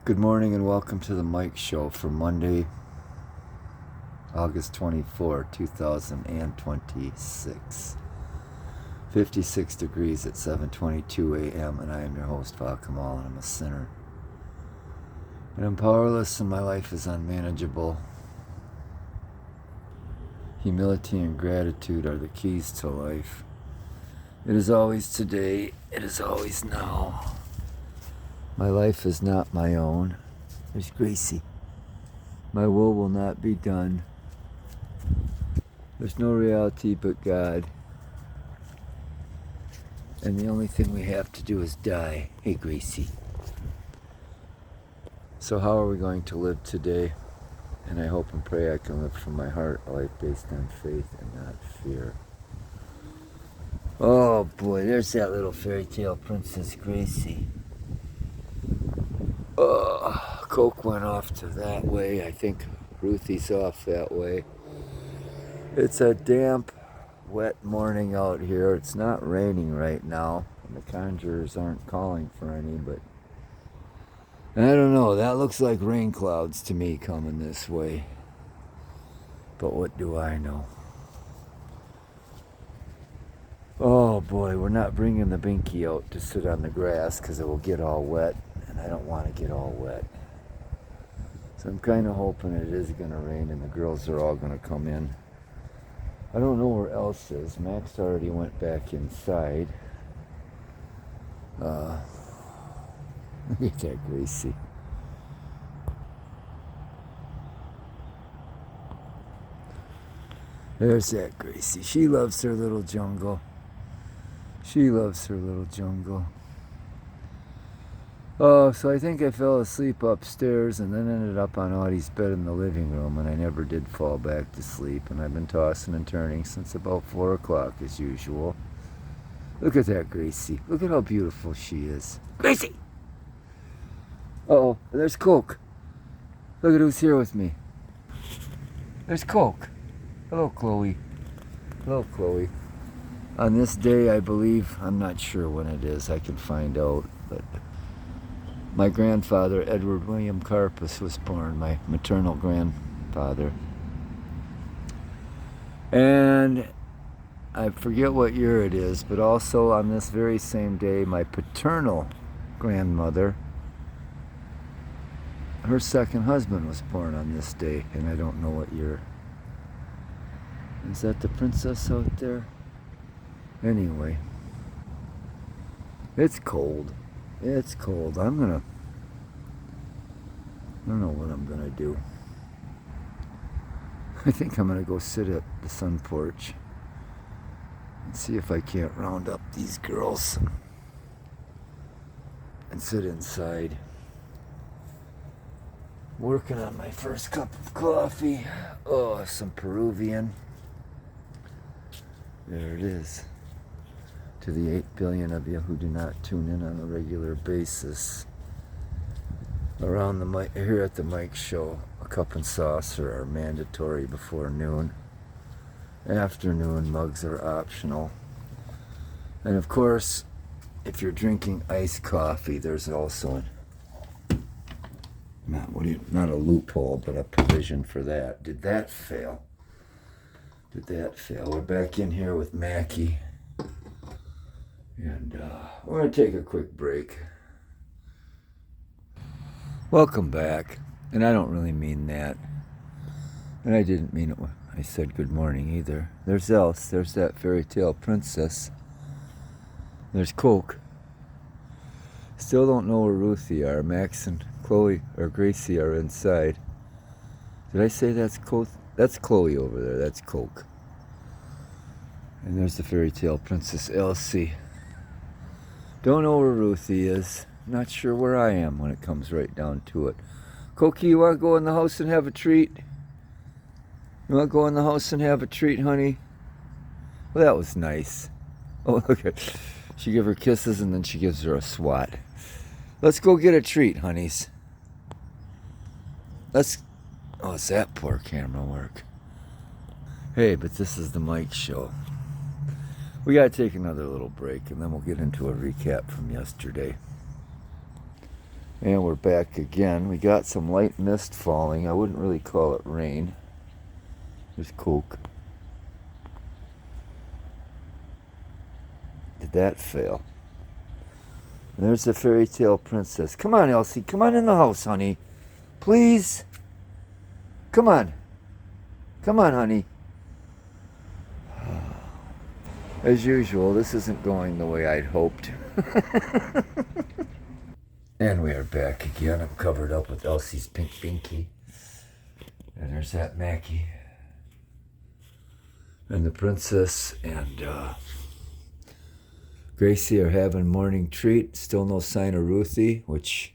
Good morning and welcome to the Mike Show for Monday, August 24, 2026. 56 degrees at 7:22 a.m. and I am your host, Val Kamal, and I'm a sinner. And I'm powerless and my life is unmanageable. Humility and gratitude are the keys to life. It is always today, it is always now. My life is not my own. There's Gracie. My will not be done. There's no reality but God. And the only thing we have to do is die. Hey, Gracie. So how are we going to live today? And I hope and pray I can live from my heart a life based on faith and not fear. Oh boy, there's that little fairy tale Princess Gracie. Coke went off to that way. I think Ruthie's off that way. It's a damp, wet morning out here. It's not raining right now. And the conjurers aren't calling for any, but I don't know. That looks like rain clouds to me coming this way. But what do I know? Oh boy, we're not bringing the binky out to sit on the grass because it will get all wet. And I don't want to get all wet. So I'm kind of hoping it is going to rain and the girls are all going to come in. I don't know where else is. Max already went back inside. Look at that Gracie. There's that Gracie. She loves her little jungle. She loves her little jungle. Oh, so I think I fell asleep upstairs and then ended up on Audie's bed in the living room, and I never did fall back to sleep, and I've been tossing and turning since about 4 o'clock as usual. Look at that Gracie. Look at how beautiful she is. Gracie! Uh-oh, there's Coke. Look at who's here with me. There's Coke. Hello, Chloe. Hello, Chloe. On this day, I believe, I'm not sure when it is, I can find out, but my grandfather, Edward William Karpus, was born, my maternal grandfather. And I forget what year it is, but also on this very same day, my paternal grandmother, her second husband was born on this day, and I don't know what year. Is that the princess out there? Anyway, it's cold. It's cold. I don't know what I'm gonna do. I think I'm gonna go sit at the sun porch and see if I can't round up these girls and sit inside. Working on my first cup of coffee. Oh, some Peruvian. There it is. To the 8 billion of you who do not tune in on a regular basis. Around the mic, here at the Mike Show, a cup and saucer are mandatory before noon. Afternoon mugs are optional. And of course, if you're drinking iced coffee, there's also not a loophole, but a provision for that. Did that fail? We're back in here with Mackie. And we're going to take a quick break. Welcome back. And I don't really mean that. And I didn't mean it when I said good morning either. There's Else. There's that fairy tale princess. There's Coke. Still don't know where Ruthie are. Max and Chloe or Gracie are inside. Did I say that's Coke? That's Chloe over there. That's Coke. And there's the fairy tale princess Elsie. Don't know where Ruthie is. Not sure where I am when it comes right down to it. Cokie, you want to go in the house and have a treat? You want to go in the house and have a treat, honey? Well, that was nice. Oh, look at she gives her kisses and then she gives her a swat. Let's go get a treat, honeys. Oh, it's that poor camera work. Hey, but this is the Mike Show. We got to take another little break, and then we'll get into a recap from yesterday. And we're back again. We got some light mist falling. I wouldn't really call it rain. There's Coke. Did that fail? And there's the fairy tale princess. Come on, Elsie. Come on in the house, honey. Please. Come on. Come on, honey. As usual, this isn't going the way I'd hoped. And we are back again. I'm covered up with Elsie's pink binky. And there's that Mackie. And the princess and Gracie are having morning treat. Still no sign of Ruthie, which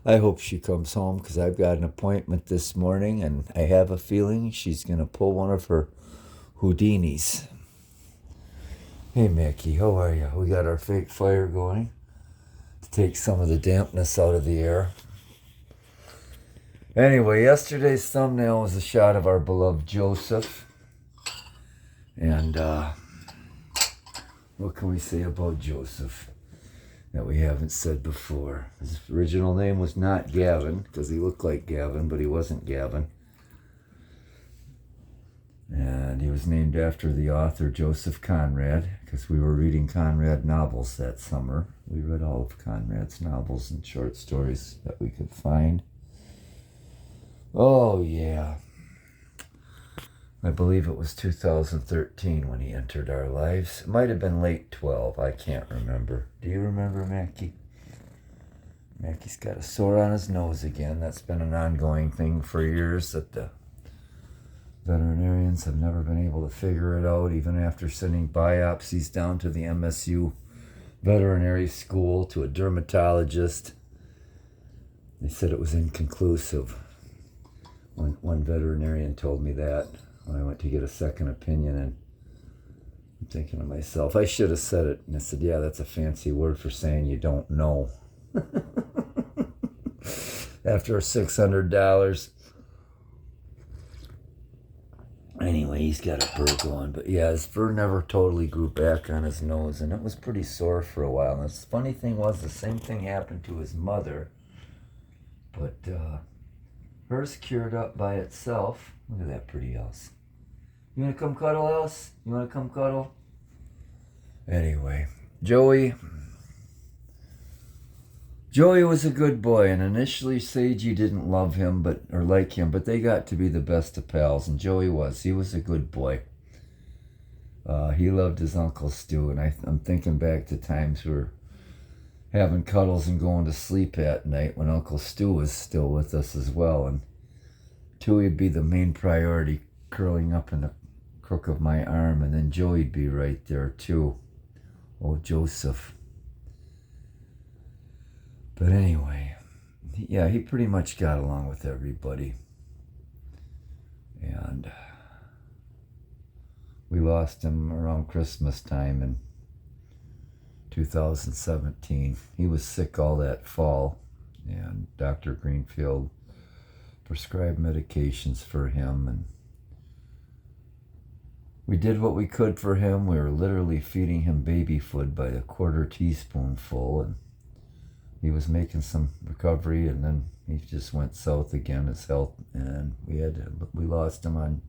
I hope she comes home because I've got an appointment this morning and I have a feeling she's going to pull one of her Houdinis. Hey, Mackie, how are you? We got our fake fire going to take some of the dampness out of the air. Anyway, yesterday's thumbnail was a shot of our beloved Joseph. And what can we say about Joseph that we haven't said before? His original name was not Gavin, because he looked like Gavin, but he wasn't Gavin. And he was named after the author Joseph Conrad, because we were reading Conrad novels that summer. We read all of Conrad's novels and short stories that we could find. Oh, yeah. I believe it was 2013 when he entered our lives. It might have been late 12. I can't remember. Do you remember, Mackie? Mackie's got a sore on his nose again. That's been an ongoing thing for years that the veterinarians have never been able to figure it out, even after sending biopsies down to the MSU veterinary school to a dermatologist. They said it was inconclusive. One veterinarian told me that when I went to get a second opinion, and I'm thinking to myself, I should have said it. And I said, yeah, that's a fancy word for saying you don't know. After $600. Anyway, he's got a fur going. But yeah, his fur never totally grew back on his nose, and it was pretty sore for a while. And the funny thing was, the same thing happened to his mother. But hers cured up by itself. Look at that pretty house. You want to come cuddle, Elsie? You want to come cuddle? Anyway, Joey was a good boy, and initially Seiji didn't love him or like him, but they got to be the best of pals, and Joey was. He was a good boy. He loved his Uncle Stu, and I'm thinking back to times we were having cuddles and going to sleep at night when Uncle Stu was still with us as well, and Tui would be the main priority, curling up in the crook of my arm, and then Joey'd be right there too. Oh, Joseph. But anyway, yeah, he pretty much got along with everybody. And we lost him around Christmas time in 2017. He was sick all that fall, and Dr. Greenfield prescribed medications for him, and we did what we could for him. We were literally feeding him baby food by a quarter teaspoonful, and he was making some recovery, and then he just went south again, his health, and we lost him on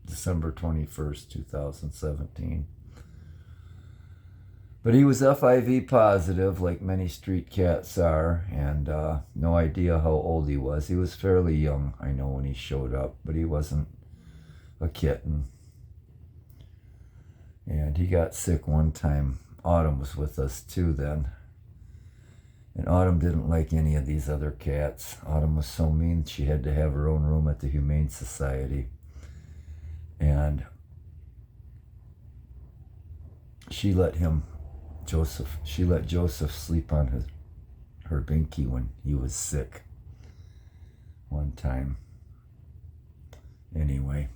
December 21st, 2017. But he was FIV positive, like many street cats are, and no idea how old he was. He was fairly young, I know, when he showed up, but he wasn't a kitten. And he got sick one time. Autumn was with us too then. And Autumn didn't like any of these other cats. Autumn was so mean she had to have her own room at the Humane Society. And she let Joseph sleep on her binky when he was sick one time. Anyway,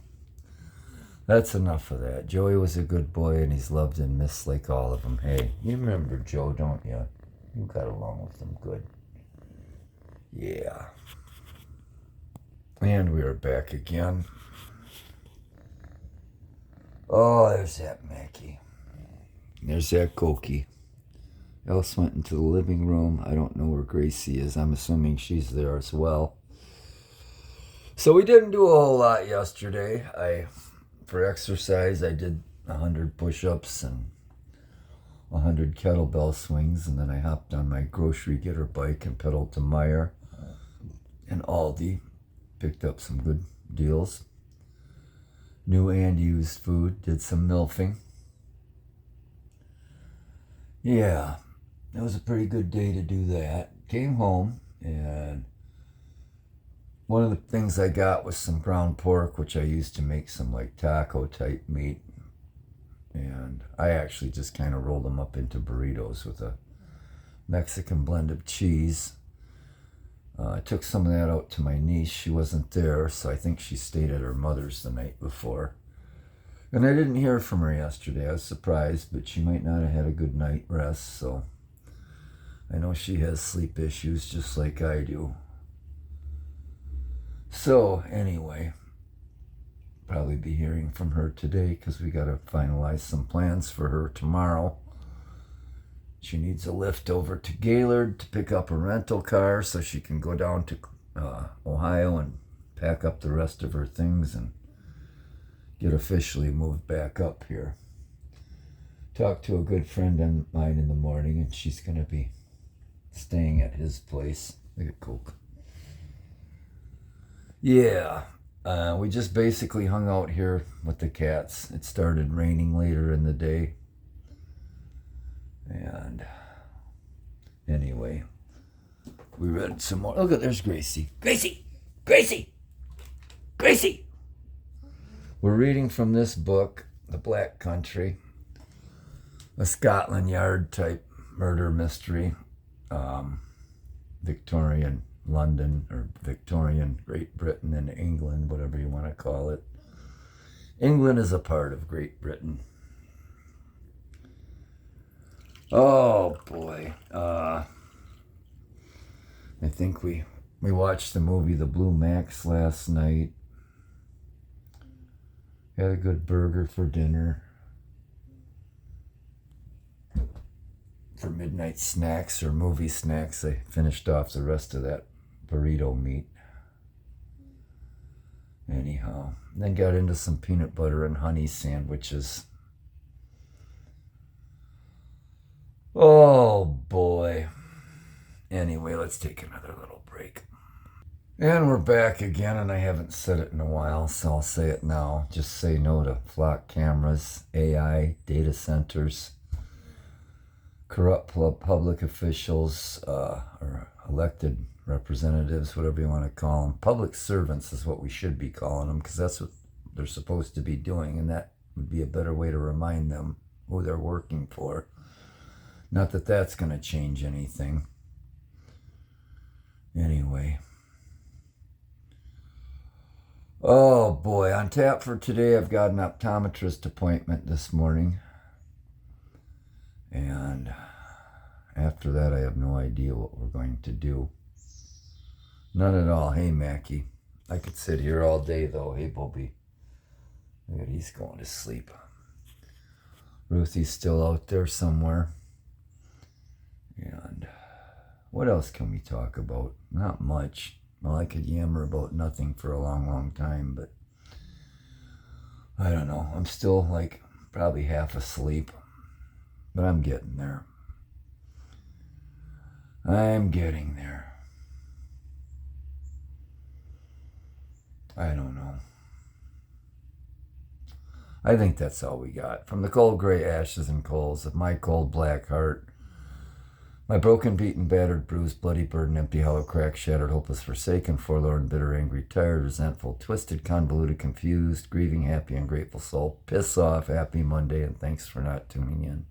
that's enough of that. Joey was a good boy, and he's loved and missed like all of them. Hey, you remember Joe, don't you? You got along with him good. Yeah. And we are back again. Oh, there's that Mackie. There's that Koki. Else went into the living room. I don't know where Gracie is. I'm assuming she's there as well. So we didn't do a whole lot yesterday. For exercise, I did 100 push-ups and 100 kettlebell swings, and then I hopped on my grocery getter bike and pedaled to Meijer and Aldi. Picked up some good deals. New and used food. Did some milfing. Yeah, it was a pretty good day to do that. Came home, and one of the things I got was some ground pork, which I used to make some like taco type meat. And I actually just kind of rolled them up into burritos with a Mexican blend of cheese. I took some of that out to my niece. She wasn't there, so I think she stayed at her mother's the night before. And I didn't hear from her yesterday. I was surprised, but she might not have had a good night rest, so I know she has sleep issues just like I do. So, anyway, probably be hearing from her today because we got to finalize some plans for her tomorrow. She needs a lift over to Gaylord to pick up a rental car so she can go down to Ohio and pack up the rest of her things and get officially moved back up here. Talked to a good friend of mine in the morning, and she's going to be staying at his place. Look at Coke. Yeah, we just basically hung out here with the cats. It started raining later in the day. And anyway, we read some more. Look, there's Gracie. Gracie! Gracie! Gracie! We're reading from this book, The Black Country, a Scotland Yard type murder mystery, Victorian London or Victorian Great Britain and England, whatever you want to call it. England is a part of Great Britain. Oh boy. I think we watched the movie The Blue Max last night. Had a good burger for dinner. For midnight snacks or movie snacks, I finished off the rest of that burrito meat. Anyhow, then got into some peanut butter and honey sandwiches. Oh boy. Anyway, let's take another little break. And we're back again, and I haven't said it in a while, so I'll say it now. Just say no to flock cameras, AI, data centers, corrupt public officials, or elected representatives, whatever you want to call them. Public servants is what we should be calling them, because that's what they're supposed to be doing, and that would be a better way to remind them who they're working for. Not that that's going to change anything. Anyway. Oh boy, on tap for today, I've got an optometrist appointment this morning. And after that, I have no idea what we're going to do. None at all. Hey, Mackie. I could sit here all day, though. Hey, Bobby. Look at, he's going to sleep. Ruthie's still out there somewhere. And what else can we talk about? Not much. Well, I could yammer about nothing for a long, long time, but I don't know. I'm still like probably half asleep, but I'm getting there. I'm getting there. I don't know. I think that's all we got. From the cold gray ashes and coals of my cold black heart, my broken, beaten, battered, bruised, bloody, burdened, empty, hollow, cracked, shattered, hopeless, forsaken, forlorn, bitter, angry, tired, resentful, twisted, convoluted, confused, grieving, happy, ungrateful soul. Piss off, happy Monday, and thanks for not tuning in.